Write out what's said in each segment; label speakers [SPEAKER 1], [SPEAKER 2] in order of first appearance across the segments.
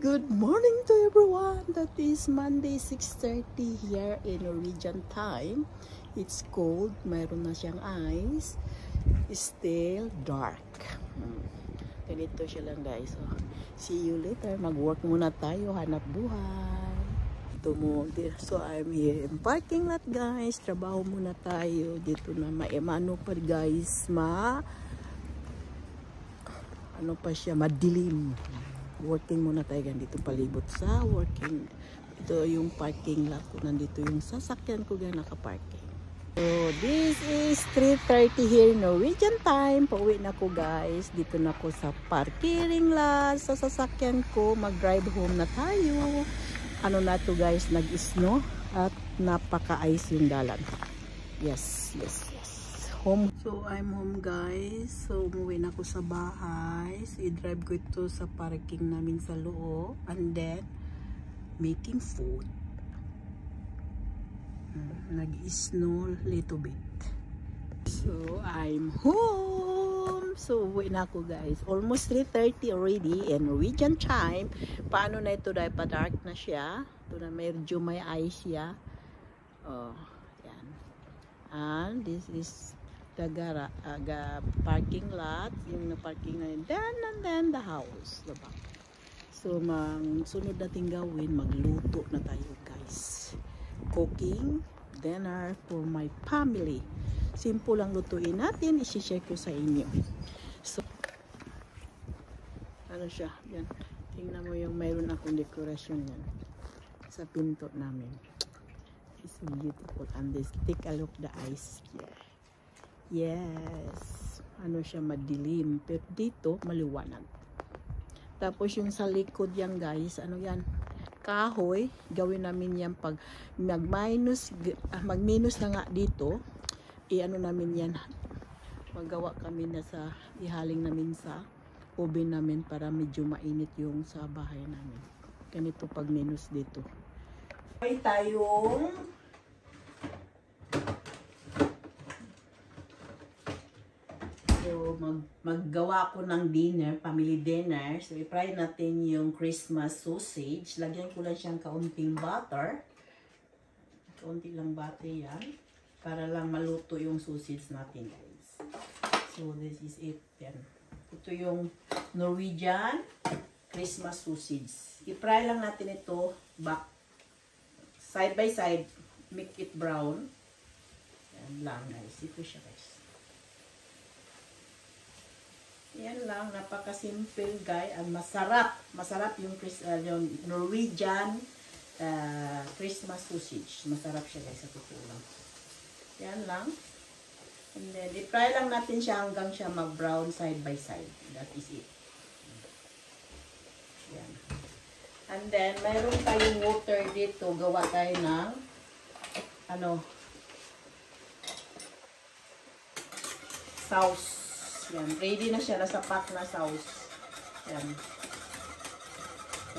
[SPEAKER 1] Good morning to everyone. That is Monday 6:30 here in Norwegian time. It's cold, mayroon na siyang ice. Still dark. Ganito siya lang guys. So, see you later. Mag-work muna tayo, hanap buhay. So I'm here in parking lot guys. Trabaho muna tayo. Dito na maemano pa guys. Ano pa siya, madilim. Working muna tayo dito palibot sa working. Ito yung parking lot ko. Nandito yung sasakyan ko gan nakaparking. So this is 3:30 here in Norwegian time. Pauwi na ko guys. Dito na ko sa parking lot sa sasakyan ko. Mag-drive home na tayo. Ano na to guys, nag-snow at napaka-ice yung dalan. Yes. Home. So I'm home guys. So umuwi na ako sa bahay. So i-drive ko ito sa parking namin sa loob. And then making food. Nag-snow little bit. So I'm home. So uwi na ako guys. Almost 3:30 already in Norwegian time. Paano na ito dahil pa-dark na siya. Ito na medyo may ice siya. Oh, yan. And this is the parking lot, yung parking na yun, and then the house, diba? So sunod natin gawin, magluto na tayo guys. Cooking dinner for my family. Simple lang lutuin natin, isi-share ko sa inyo. So ano siya, yan, tingnan mo yung mayroon akong dekorasyon yan sa pinto namin. It's so beautiful. And this, take a look the ice here. Yes, ano siya, madilim, pero dito maliwanag. Tapos yung sa likod yan guys, ano yan, kahoy. Gawin namin yan pag mag-minus na nga dito, ano namin yan, magawa kami na sa, ihaling namin sa oven namin para medyo mainit yung sa bahay namin. Ganito pag minus dito. May tayong maggawa ko ng dinner, family dinner. So, i-fry natin yung Christmas sausage. Lagyan ko lang siyang kaunting butter. Kaunti lang butter yan. Para lang maluto yung sausage natin, guys. So, this is it. Yan. Ito yung Norwegian Christmas sausage. I-fry lang natin ito back. Side by side. Make it brown. Yan lang, guys. Ito siya, guys. Yan lang, napaka-simple guys, and masarap. Masarap yung Norwegian Christmas sausage. Masarap siya guys, sa totoo lang. Yan lang. And then, i-fry lang natin siya hanggang siya mag-brown side by side. That is it. Yan. And then, mayroon tayong water dito. Gawa tayo ng sauce. Yan, ready na siya, nasa pack na sauce. Yan.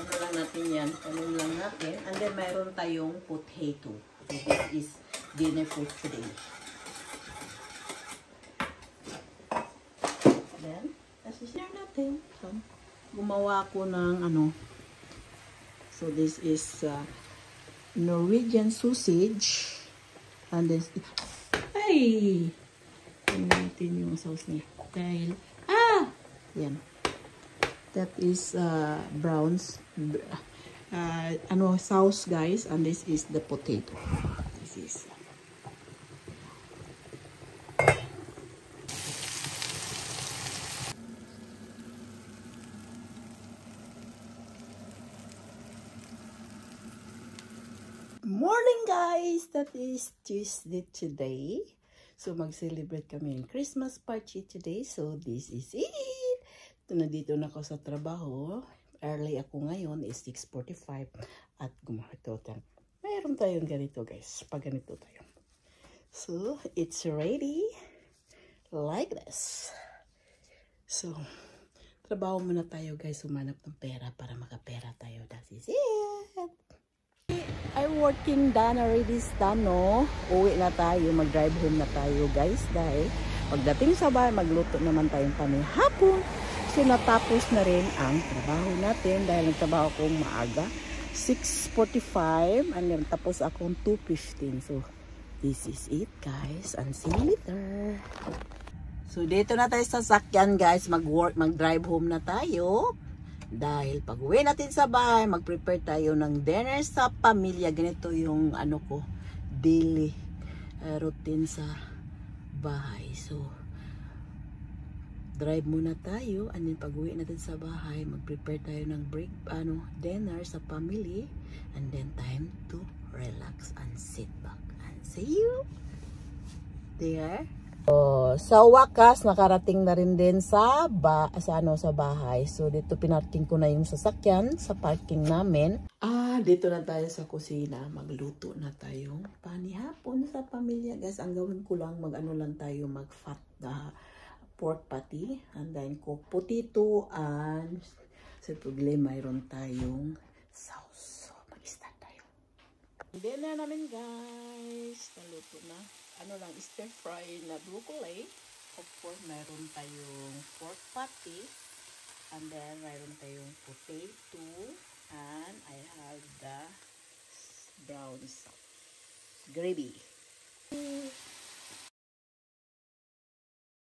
[SPEAKER 1] Ano lang natin yan. Tanong lang natin. And then, mayroon tayong potato. So, this is dinner for today. Then, share natin. So, gumawa ko ng So, this is Norwegian sausage. And this, ay! Tingnan natin yung sauce niya. Dahil, yan. That is browns, sauce guys, and this is the potato. This is. Morning guys, that is Tuesday today. So, mag-celebrate kami ng Christmas party today. So, this is it. Nandito na ako sa trabaho. Early ako ngayon is 6:45. At gumahito tayo. Mayroon tayong ganito guys. Pag ganito tayo. So, it's ready. Like this. So, trabaho muna tayo guys. Humanap ng pera para makapera tayo. That is it. I'm working done already, no? Uwi na tayo, mag-drive home na tayo guys dahil pagdating sa bahay, magluto naman tayong panihapon. So natapos na rin ang trabaho natin dahil nagtrabaho akong maaga. 6:45 and then tapos akong 2:15. So this is it guys, and see you later. So dito na tayo sa sakyan guys, mag-drive home na tayo. Dahil pag uwi natin sa bahay, mag-prepare tayo ng dinner sa pamilya. Ganito yung ano ko, daily routine sa bahay. So, drive muna tayo. And then pag uwi natin sa bahay, mag-prepare tayo ng dinner sa family. And then time to relax and sit back. And see you there. Sa wakas nakarating na rin din sa bahay. So dito pinarking ko na yung sasakyan sa parking namin. Dito na tayo sa kusina. Magluto na tayong panihapon sa pamilya. Guys, ang gawin ko lang lang tayo mag-fat pork patty and then cook potato and sa problema mayroon tayong sauce. So mag-start tayo. Dinner namin guys. Naluto na. Stir fry na broccoli. Of course, mayroon tayong pork patty. And then, mayroon tayong potato. And I have the brown sauce. Gravy.